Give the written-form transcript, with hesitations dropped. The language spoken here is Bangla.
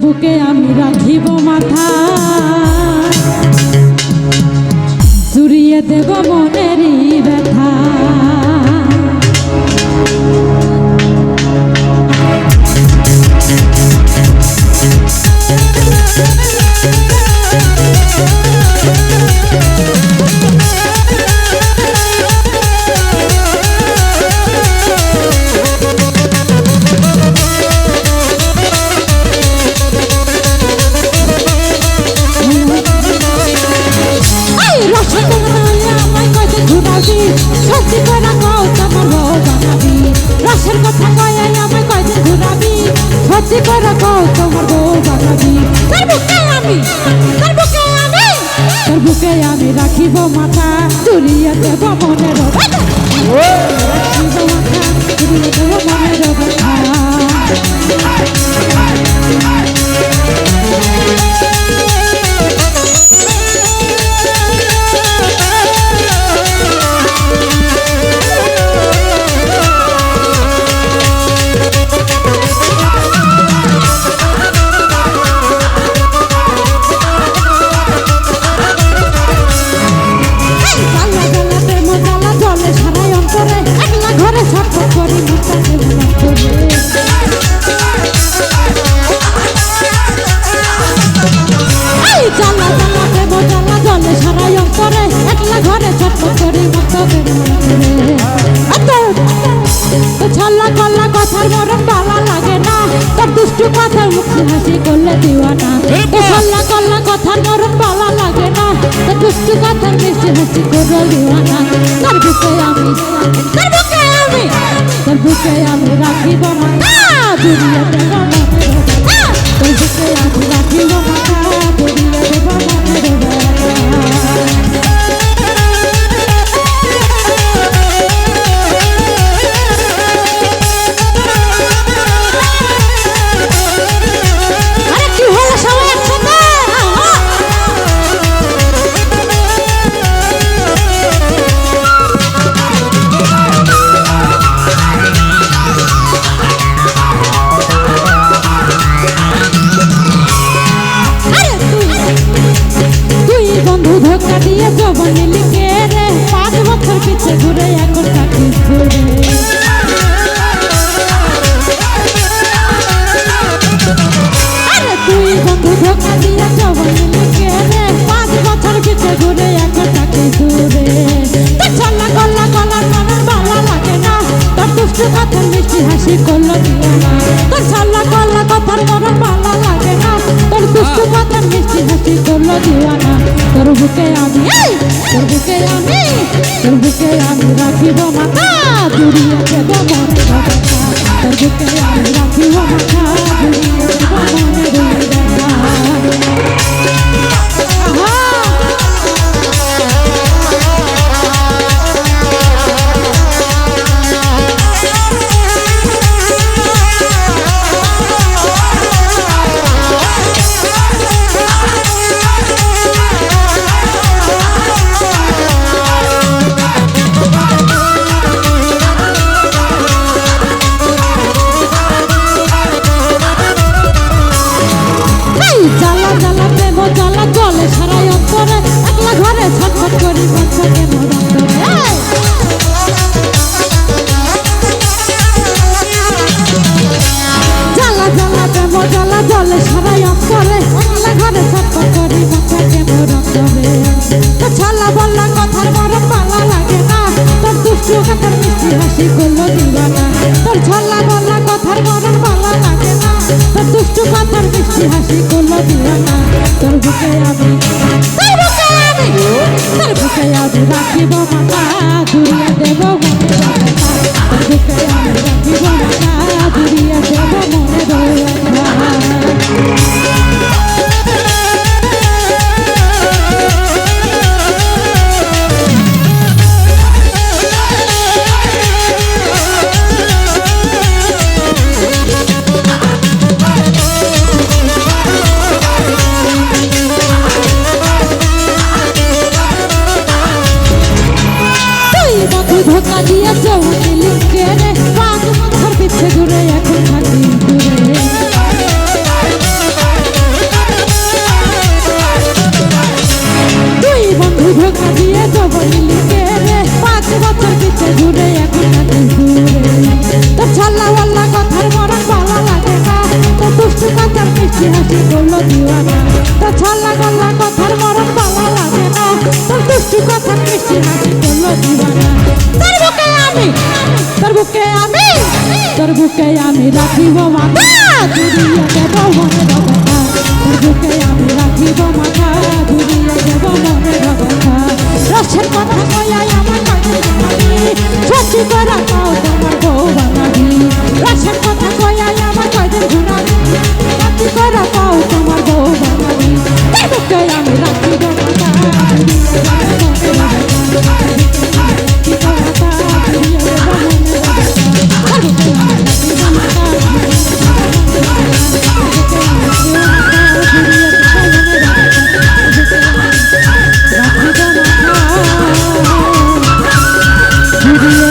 বুকে আমি রাখিব মাথা, জুড়িয়ে দেব মনেরই ব্যথা। তোর বুকে আমি রাখিব মাথা, জুড়িয়ে দেব মনের ব্যথা। রাখিব মাথা, জুড়িয়ে দেব মনের ব্যথা। হাসি করলে দিওয়ানা, কল্লা কল্লা কথার নরম ভালো লাগে না, দুষ্টু কথার মিষ্টি হাসি করলে দিওয়ানা। তোর বুকে আমি রাখিব মাথা, জুড়িয়ে দেব মনের ব্যথা। তোর বুকে আমি রাখিব মাথা, জুড়িয়ে দেব মনের ব্যথা। ধোকা দিয়ে জবানি লিখে রে, 5 বছর পিছে ঘুরে এখন থাকিস ঘুরে। আরে তুই বন্ধু ধোকা দিয়ে জবানি লিখে রে, 5 বছর পিছে ঘুরে এখন থাকিস ঘুরে। তোর ছল্লা গল্লা গলার মনের ভালো লাগে না, তোর দুষ্টু কথার মিষ্টি হাসি করলো দিও না। তোর ছল্লা গল্লা কথার মনের ভালো লাগে না, তোর দুষ্টু কথার মিষ্টি হাসি করলো দিও না। তোর বুকে আমি রাখিব মাথা, জুড়িয়ে দেব মনের ব্যথা। তোর বুকে আমি রাখিব মাথা, জুড়িয়ে দেব মনের ব্যথা। হাসি করলো দিওয়ানা। তোর ছল্লা বল্লা কথার মরণ ভালো লাগে না, তোর দুষ্টু কথার মিষ্টি হাসি করলো দিওয়ানা। তোর বুকে আমি রাখিব মাথা, জুড়িয়ে দেব মনের ব্যথা। তোর বুকে আমি রাখিব মাথা, জুড়িয়ে দেব মনের ব্যথা। করলো দিওয়ানা। তোর ছল্লা গল্লা কথার মরণ ভালো লাগে না, তোর দুষ্টু কথা মিষ্টি হাসি করলো দিওয়ানা। তোর বুকে আমি, তোর বুকে আমি, তোর বুকে আমি রাখিব মাথা, জুড়িয়ে দেব মনের কথা। তোর বুকে আমি রাখিব মাথা, জুড়িয়ে দেব মনের কথা। রসের কথা কইয়াই আমার কাছে ঘুমাবি, সত্যি করে পাও তোমার বউ বানাবি। রসের কথা কইয়াই আমার কাছে ঘুমাবি, সত্যি করে পাও তোমার বউ বানাবি। তোর বুকে আমি রাখিব মাথা, জুড়িয়ে দেব মনের কথা। কি কথা জুড়িয়ে দেব মনের কথা। তোর বুকে আমি রাখিব মাথা, জুড়িয়ে